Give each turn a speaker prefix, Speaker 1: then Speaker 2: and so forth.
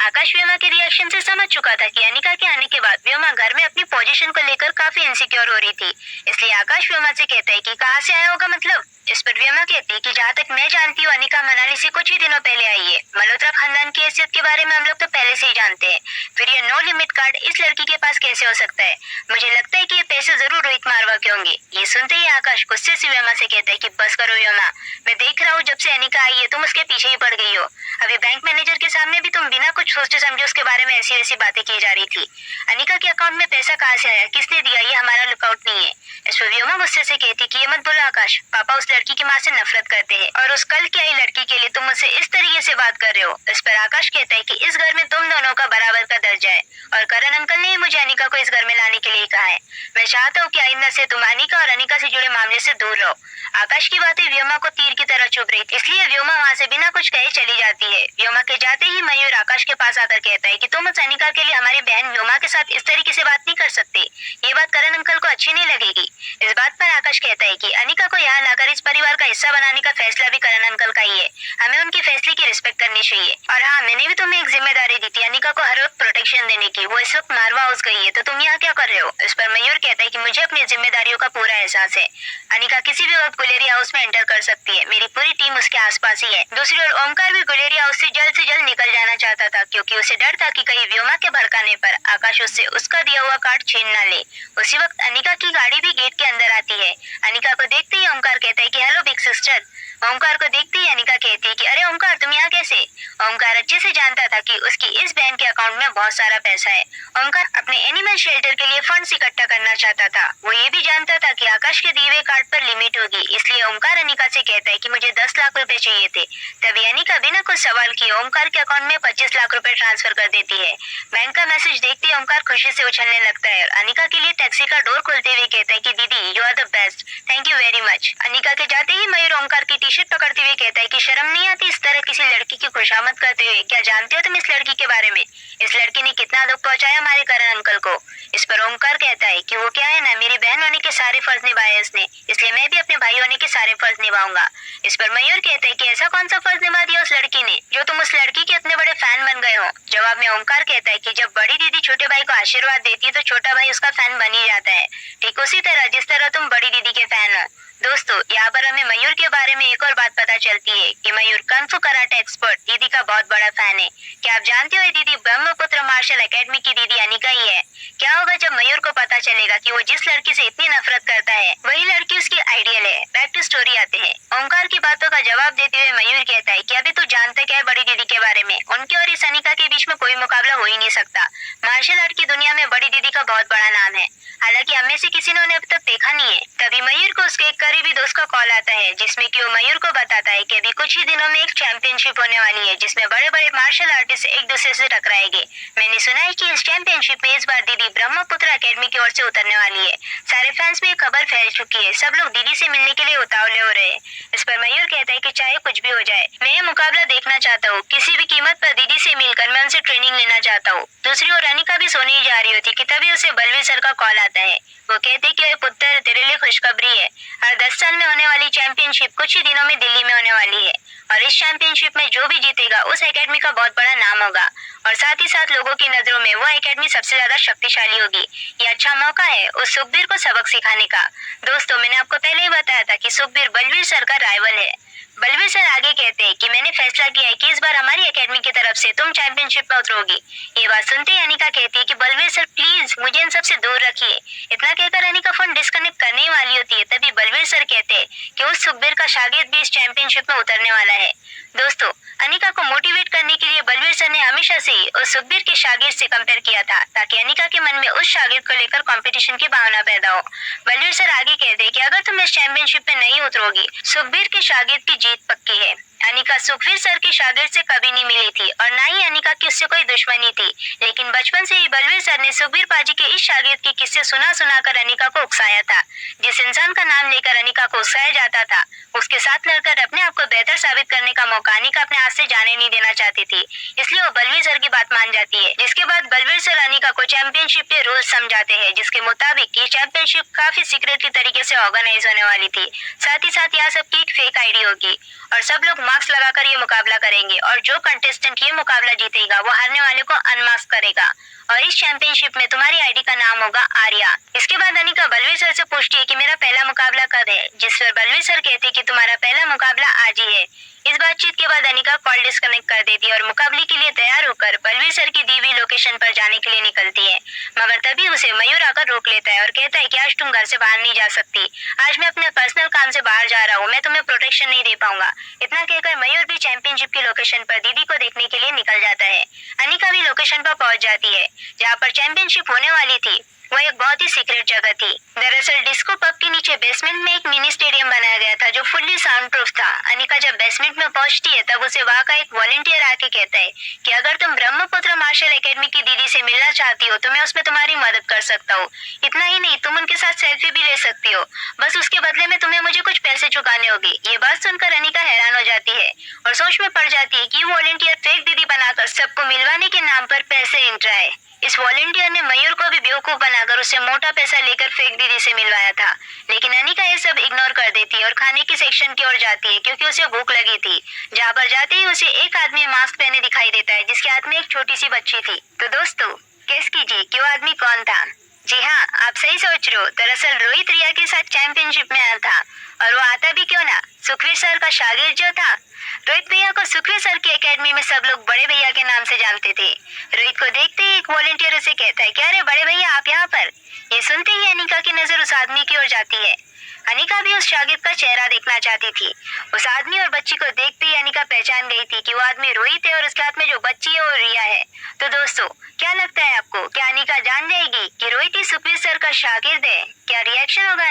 Speaker 1: आकाश व्योमा के रिएक्शन से समझ चुका था कि अनिका के आने के बाद व्योमा घर में अपनी पोजीशन को लेकर काफी इनसिक्योर हो रही थी। इसलिए आकाश व्योमा से कहता है कि कहाँ से आया होगा मतलब। इस पर व्योमा कहती है कि जहाँ तक मैं जानती हूँ अनिका मनाली से कुछ ही दिनों पहले आई है। मल्होत्रा खानदान की हैसियत के बारे में हम लोग तो पहले से ही जानते हैं, फिर ये नो लिमिट कार्ड इस लड़की के पास कैसे हो सकता है। मुझे लगता है कि ये पैसे जरूर रोहित मारवा के होंगे। ये सुनते ही आकाश गुस्से से व्योमा से कहता है कि बस करो व्योमा, मैं देख रहा हूँ जब से अनिका आई है तुम उसके पीछे ही पड़ गई हो। अभी बैंक मैनेजर के सामने भी तुम बिना कुछ सोचे समझे उसके बारे में ऐसी वैसी बातें की जा रही थी। अनिका के अकाउंट में पैसा कहाँ से आया, किसने दिया, ये हमारा लुकआउट नहीं है। इस पर व्योमा गुस्से से कहती कि ये मत बोलो आकाश, पापा उस लड़की की माँ से नफरत करते हैं और उस कल की आई लड़की के लिए तुम मुझसे इस तरीके से बात कर रहे हो। इस पर आकाश कहता है कि इस घर में तुम दोनों का बराबर का दर्जा है और करण अंकल ने ही मुझे अनिका को इस घर में लाने के लिए कहा है। मैं चाहता हूँ कि आइंदा से तुम अनिका और अनिका से जुड़े मामले से दूर रहो। आकाश की बातें व्योमा को तीर की तरह चुभ रही थी, इसलिए व्योमा वहाँ से बिना कुछ कहे चली जाती है। व्योमा के जाते ही मयूर आकाश के पास आकर कहता है कि तुम उस अनिका के लिए हमारी बहन व्योमा के साथ इस तरीके से बात नहीं कर सकते, ये बात करण अंकल को अच्छी नहीं लगेगी। इस बात पर आकाश कहता है कि अनिका को यहाँ लाकर इस परिवार का हिस्सा बनाने का फैसला भी करण अंकल का ही है, हमें उनके फैसले की रिस्पेक्ट करनी चाहिए। और हाँ, मैंने भी तुम्हें एक जिम्मेदारी दी थी अनिका को हर वक्त प्रोटेक्शन देने की, वो इस वक्त मारवा हाउस गई है तो तुम यहाँ क्या कर रहे हो। इस पर मयूर कहता है कि मुझे अपनी जिम्मेदारियों का पूरा एहसास है, अनिका किसी भी वक्त गुलेरी हाउस में एंटर कर सकती है, मेरी पूरी टीम उसके आसपास ही है। दूसरी ओर ओमकार भी गुलेरी हाउस से जल्द निकल जाना चाहता था, क्योंकि उसे डर था कि कहीं व्योमा के भड़काने पर आकाश उससे उसका दिया हुआ कार्ड छीन न ले। उसी वक्त अनिका की गाड़ी भी गेट के अंदर आती है। अनिका को देखते ही ओमकार कहता है कि हेलो बिग सिस्टर। ओमकार को देखते ही अनिका कहती है कि अरे ओमकार तुम यहाँ कैसे। ओमकार अच्छे से जानता था कि उसकी इस बहन के अकाउंट में बहुत सारा पैसा है। ओमकार अपने एनिमल शेल्टर के लिए फंड्स इकट्ठा करना चाहता था। वो ये भी जानता था कि आकाश के दिए हुए कार्ड पर लिमिट होगी, इसलिए ओमकार अनिका से कहता है कि मुझे 10 लाख रुपए चाहिए थे। तभी अनिका बिना कुछ सवाल किए ओमकार के अकाउंट में 25 लाख रुपए ट्रांसफर कर देती है। बैंक का मैसेज देखते ही ओमकार खुशी से उछलने लगता है और अनिका के लिए टैक्सी का डोर खोलते हुए कहता है कि दीदी you are the best, thank you very much. Anika के जाते ही मयूर ओमकार की टी शर्ट पकड़ते हुए कहता है कि शर्म नहीं आती इस तरह किसी लड़की की खुशामद करते हुए, क्या जानते हो तुम इस लड़की के बारे में, इस लड़की ने कितना दुख पहुंचाया हमारे करण अंकल को। इस पर ओमकार कहता है कि वो क्या है ना, मेरी बहन होने के सारे फर्ज निभाए उसने, इसलिए मैं भी अपने भाई होने के सारे फर्ज निभाऊंगा। इस पर मयूर कहता है कि ऐसा कौन सा फर्ज निभा दिया उस लड़की ने जो तुम उस लड़की के इतने बड़े फैन बन गए हो। जवाब में ओमकार कहता है कि जब बड़ी दीदी छोटे भाई को आशीर्वाद देती है तो छोटा भाई उसका फैन बन ही जाता है, ठीक उसी तरह जिस तरह तुम बड़ी दीदी के फैन हो। दोस्तों, यहाँ पर हमें मयूर के बारे में एक और बात पता चलती है कि मयूर कन्फू कराटे एक्सपर्ट दीदी का बहुत बड़ा फैन है। क्या आप जानते हो दीदी ब्रह्मपुत्र मार्शल एकेडमी की दीदी अनिका ही है। क्या होगा जब मयूर को पता चलेगा कि वो जिस लड़की से इतनी नफरत करता है वही लड़की उसकी आइडियल है। बैक टू स्टोरी आते हैं। ओमकार की बातों का जवाब देते हुए मयूर कहता है कि अभी तू जानते क्या है बड़ी दीदी के बारे में, उनके और इस अनिका के बीच में कोई मुकाबला हो ही नहीं सकता। मार्शल आर्ट की दुनिया में बड़ी दीदी का बहुत बड़ा नाम है, हालांकि हमें से किसी ने उन्हें अब तक देखा नहीं है। तभी मयूर को उसके एक करीबी दोस्त का कॉल आता है जिसमें कि वो मयूर को बताता है कि अभी कुछ ही दिनों में एक चैंपियनशिप होने वाली है जिसमें बड़े बड़े मार्शल आर्टिस्ट एक दूसरे से टकराएंगे। मैंने सुना है कि इस चैंपियनशिप में इस बार दीदी ब्रह्मपुत्र एकेडमी की ओर से उतरने वाली है। सारे फैंस में खबर फैल चुकी है, सब लोग दीदी से मिलने के लिए उतावले हो रहे हैं। इस पर मयूर कहता है कि चाहे कुछ भी हो जाए मैं ये मुकाबला देखना चाहता हूँ, किसी भी कीमत पर दीदी से मिलकर मैं उनसे ट्रेनिंग लेना चाहता हूँ। दूसरी ओर अनिका भी सोने ही जा रही होती कि तभी उसे बलवीर सर का कॉल आता है। वो कहते कि पुत्र तेरे लिए खुशखबरी है, हर 10 साल में होने वाली चैंपियनशिप कुछ ही दिनों में दिल्ली में होने वाली है और इस चैंपियनशिप में जो भी जीतेगा उस एकेडमी का बहुत बड़ा नाम होगा और साथ ही साथ लोगों की नजरों में वो एकेडमी सबसे ज्यादा शक्तिशाली होगी। ये अच्छा मौका है उस सुखबीर को सबक सिखाने का। दोस्तों, मैंने आपको पहले ही बताया था कि सुखबीर बलवीर सर का राइवल है। बलवीर सर आगे कहते हैं कि मैंने फैसला किया है कि इस बार हमारी एकेडमी की तरफ से तुम चैंपियनशिप में उतरोगी। ये बात सुनते ही अनिका कहती है कि बलवीर सर प्लीज मुझे इन सबसे दूर रखिए। इतना कहकर अनिका फोन डिस्कनेक्ट करने ही वाली होती है, तभी बलवीर सर कहते हैं कि उस सुखबीर का शागिर्द भी इस चैंपियनशिप में उतरने वाला है। दोस्तों, अनिका को मोटिवेट करने के लिए बलवीर सर ने हमेशा से ही उस सुखबीर के शागिर्द से कंपेयर किया था ताकि अनिका के मन में उस शागिर्द को लेकर कंपटीशन की भावना पैदा हो। बलवीर सर आगे कहते हैं कि अगर तुम इस चैंपियनशिप में नहीं उतरोगी सुखबीर के शागिर्द की जीत पक्की है। अनिका सुखबीर सर के शागिर्द से कभी नहीं मिली थी और ना ही अनिका की उससे कोई दुश्मनी थी, लेकिन बचपन से ही बलवीर सर ने सुखबीर पाजी के इस शागिर्द के किस्से सुना कर अनिका को उकसाया था। जिस इंसान का नाम लेकर अनिका को उकसाया जाता था उसके साथ लड़कर अपने आप को बेहतर साबित करने का मौका अनिका अपने हाथ से जाने नहीं देना चाहती थी, इसलिए वो बलवीर सर की बात मान जाती है। जिसके बाद बलवीर सर अनिका को चैंपियनशिप के रूल्स समझाते हैं जिसके मुताबिक ये चैंपियनशिप काफी सीक्रेटली तरीके से ऑर्गेनाइज होने वाली थी। साथ ही साथ यहाँ सबकी एक फेक आईडी होगी और सब लोग मार्क्स लगाकर ये मुकाबला करेंगे और जो कंटेस्टेंट ये मुकाबला जीतेगा जीतेगा वो हारने वाले को अनमास्क करेगा और इस चैंपियनशिप में तुम्हारी आईडी का नाम होगा आर्या। इसके बाद अनिका बलवीर सर से पूछती है कि मेरा पहला मुकाबला कब है, जिस पर बलवीर सर कहते कि तुम्हारा पहला मुकाबला आज ही है। इस बातचीत के बाद अनिका कॉल डिस्कनेक्ट कर देती है और मुकाबले के लिए तैयार होकर बलवीर सर की दी हुई लोकेशन पर जाने के लिए निकलती है, मगर तभी उसे मयूर आकर रोक लेता है और कहता है कि आज तुम घर से बाहर नहीं जा सकती, आज मैं अपने पर्सनल काम से बाहर जा रहा हूँ, मैं तुम्हें प्रोटेक्शन नहीं दे पाऊंगा। इतना कहकर मयूर भी चैंपियनशिप की लोकेशन पर दीदी को देखने के लिए निकल जाता है। अनिका भी लोकेशन पर पहुंच जाती है जहाँ पर चैंपियनशिप होने वाली थी। वह एक बहुत ही सीक्रेट जगह थी। दरअसल डिस्को पब के नीचे बेसमेंट में एक मिनी स्टेडियम बनाया गया था जो फुल्ली साउंड प्रूफ था। अनिका जब बेसमेंट में पहुंचती है तब उसे वहाँ का एक वॉलंटियर आके कहता है कि अगर तुम ब्रह्मपुत्र मार्शल एकेडमी की दीदी से मिलना चाहती हो तो मैं उसमें तुम्हारी मदद कर सकता हूँ। इतना ही नहीं, तुम उनके साथ सेल्फी भी ले सकती हो, बस उसके बदले में तुम्हें मुझे कुछ पैसे चुकाने होंगे। ये बात सुनकर अनिका हैरान हो जाती है और सोच में पड़ जाती है कि वॉलंटियर फेक दीदी बनाकर सबको मिलवाने के नाम पर पैसे गिन रहा है। इस वॉलंटियर ने मयूर को भी बेवकूफ बनाकर उससे मोटा पैसा लेकर फेक दीदी से मिलवाया था, लेकिन अनिका ये सब इग्नोर कर देती है और खाने की सेक्शन की ओर जाती है क्योंकि उसे भूख लगी थी। जहाँ पर जाते ही उसे एक आदमी मास्क पहने दिखाई देता है जिसके हाथ में एक छोटी सी बच्ची थी। तो दोस्तों गेस कीजिए कि वो आदमी कौन था? जी हाँ, आप सही सोच रहे हो। दरअसल रोहित रिया के साथ चैंपियनशिप में आया था, और वो आता भी क्यों ना, सुखवीर सर का शागिर्द जो था। रोहित भैया को सुखवीर सर की एकेडमी में सब लोग बड़े भैया के नाम से जानते थे। रोहित को देखते ही एक वॉलंटियर उसे कहता है कि अरे बड़े भैया आप यहाँ पर। ये सुनते ही अनिका की नजर उस आदमी की ओर जाती है। अनिका भी उस शागिर्द का चेहरा देखना चाहती थी। उस आदमी और बच्ची को देखते ही अनिका पहचान गई थी कि वो आदमी रोहित है और उसके हाथ में जो बच्ची है वो रिया है। तो दोस्तों क्या लगता है आपको, क्या अनिका जान जाएगी कि रोहित ही सुखवीर सर का शागिर्द है? क्या रिएक्शन होगा